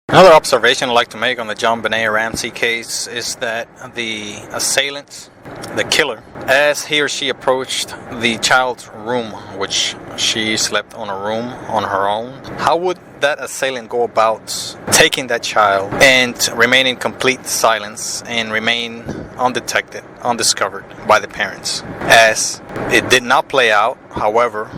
Another observation I'd like to make on the Jonbenet Ramsey case is that the assailant, the killer, as he or she approached the child's room, which she slept on a room on her own, how would that assailant go about taking that child and remain in complete silence and remain undetected, undiscovered by the parents? As it did not play out, however,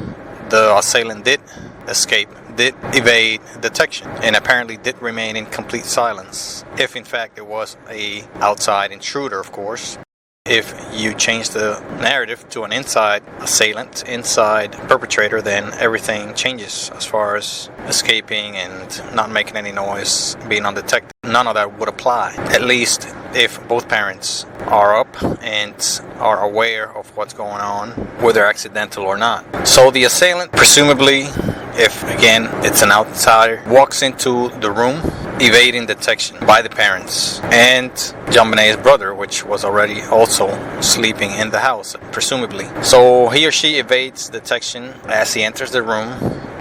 the assailant did escape, did evade detection, and apparently did remain in complete silence, if in fact it was a outside intruder, of course. If you change the narrative to an inside assailant, inside perpetrator, then everything changes as far as escaping and not making any noise, being undetected. None of that would apply, at least if both parents are up and are aware of what's going on, whether accidental or not. So the assailant, presumably, if again it's an outsider, walks into the room, evading detection by the parents and Jonbenet's brother, which was already also sleeping in the house, presumably. So he or she evades detection as he enters the room.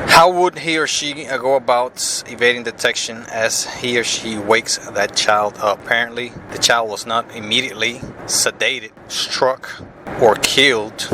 How would he or she go about evading detection as he or she wakes that child up? Apparently, the child was not immediately sedated, struck, or killed,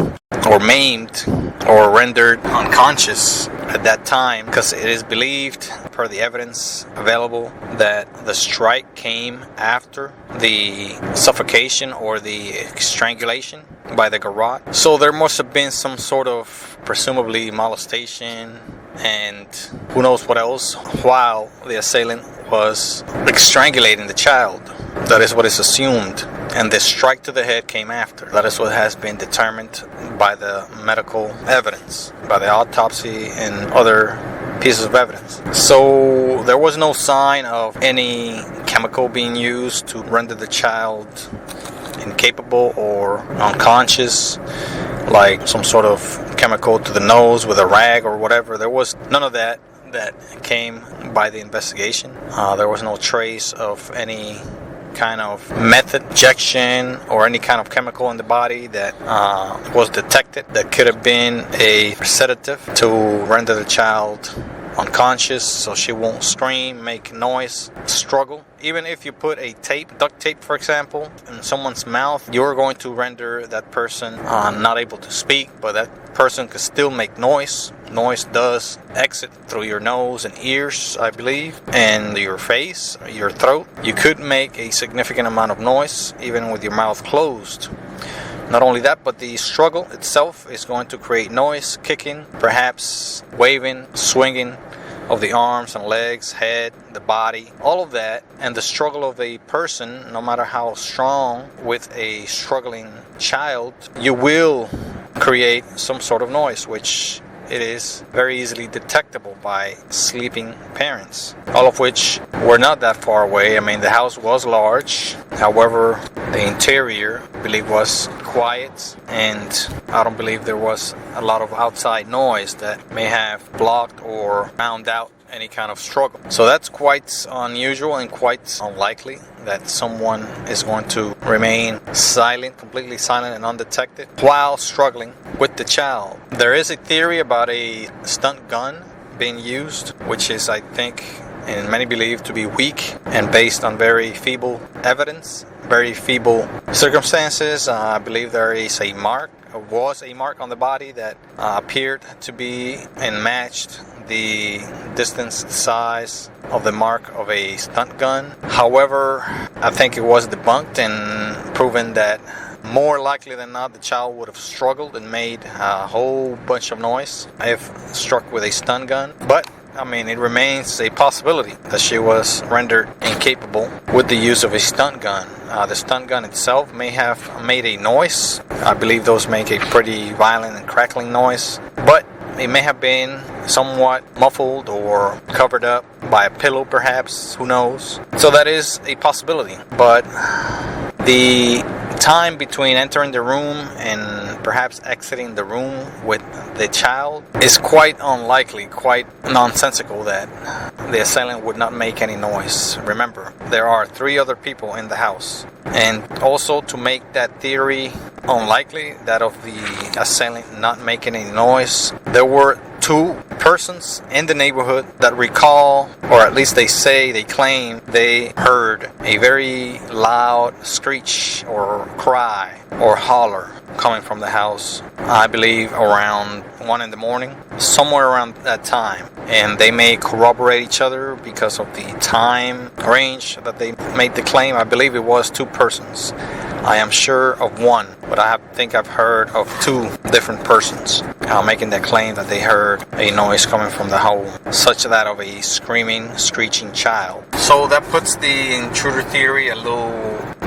or maimed, or rendered unconscious at that time, because it is believed, per the evidence available, that the strike came after the suffocation or the strangulation by the garrote. So there must have been some sort of presumably molestation and who knows what else while the assailant was strangulating the child. That is what is assumed. And the strike to the head came after. That is what has been determined by the medical evidence, by the autopsy and other pieces of evidence. So there was no sign of any chemical being used to render the child incapable or unconscious, like some sort of chemical to the nose with a rag or whatever. There was none of that came by the investigation. There was no trace of any kind of method, injection, or any kind of chemical in the body that was detected that could have been a sedative to render the child unconscious so she won't scream, make noise, struggle. Even if you put a duct tape, for example, in someone's mouth, you're going to render that person not able to speak, but that person could still make noise. Noise does exit through your nose and ears, I believe, and your face, your throat. You could make a significant amount of noise even with your mouth closed. Not only that, but the struggle itself is going to create noise, kicking, perhaps waving, swinging of the arms and legs, head, the body, all of that. And the struggle of a person, no matter how strong, with a struggling child, you will create some sort of noise, which it is very easily detectable by sleeping parents, all of which were not that far away. I mean, the house was large. However, the interior, I believe, was quiet, and I don't believe there was a lot of outside noise that may have blocked or drowned out any kind of struggle. So that's quite unusual and quite unlikely that someone is going to remain silent, completely silent and undetected while struggling with the child. There is a theory about a stunt gun being used, which is, I think, and many believe to be weak and based on very feeble evidence, very feeble circumstances. I believe there is a mark, or was a mark on the body that appeared to be and matched the distance, size of the mark of a stunt gun. However, I think it was debunked and proven that more likely than not the child would have struggled and made a whole bunch of noise if struck with a stun gun. But I mean, it remains a possibility that she was rendered incapable with the use of a stunt gun. The stunt gun itself may have made a noise. I believe those make a pretty violent and crackling noise, but it may have been somewhat muffled or covered up by a pillow, perhaps. Who knows? So that is a possibility. But the time between entering the room and perhaps exiting the room with the child is quite unlikely, quite nonsensical that the assailant would not make any noise. Remember, there are 3 other people in the house. And also, to make that theory unlikely, that of the assailant not making any noise, there were two persons in the neighborhood that recall, or at least they claim they heard a very loud screech or cry or holler coming from the house, I believe around 1 in the morning, somewhere around that time. And they may corroborate each other because of the time range that they made the claim. I believe it was two persons. I am sure of one, but I think I've heard of two different persons making that claim that they heard a noise coming from the home, such that of a screaming, screeching child. So that puts the intruder theory a little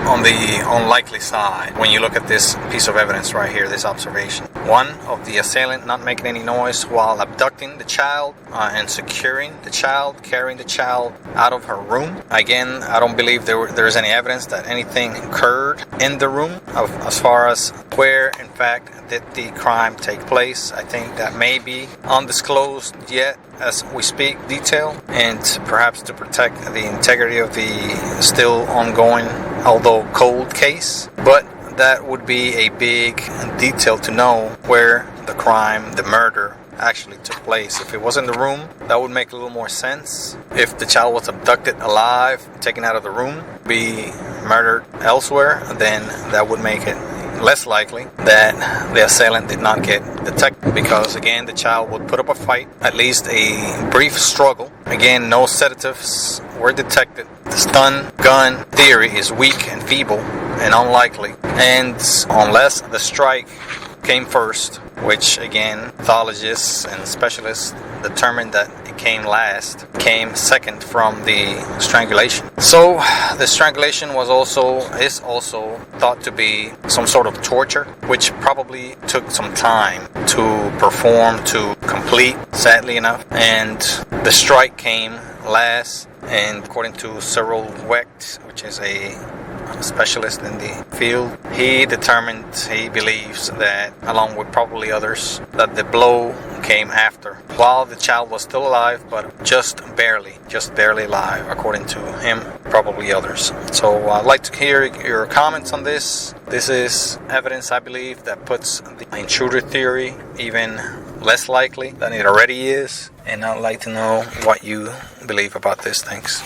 on the unlikely side when you look at this piece of evidence right here, this observation. One, of the assailant not making any noise while abducting the child and securing the child, carrying the child out of her room. Again, I don't believe there is any evidence that anything occurred in the room as far as where, in fact, did the crime take place. I think that may be undisclosed yet as we speak detail, and perhaps to protect the integrity of the still ongoing, although cold case. But that would be a big detail to know where the crime, the murder, actually took place. If it was in the room, that would make a little more sense. If the child was abducted alive, taken out of the room, be murdered elsewhere, then that would make it less likely that the assailant did not get detected, because again, the child would put up a fight, at least a brief struggle. Again, no sedatives were detected. The stun gun theory is weak and feeble and unlikely, and unless the strike came first, which again, pathologists and specialists determined that it came second from the strangulation. So the strangulation is also thought to be some sort of torture, which probably took some time to perform, to complete, sadly enough, and the strike came last. And according to Cyril Wecht, which is a specialist in the field, he believes that, along with probably others, that the blow came after, while the child was still alive, but just barely alive, according to him, probably others. So I'd like to hear your comments on this. This is evidence, I believe, that puts the intruder theory even less likely than it already is, and I'd like to know what you believe about this. Thanks.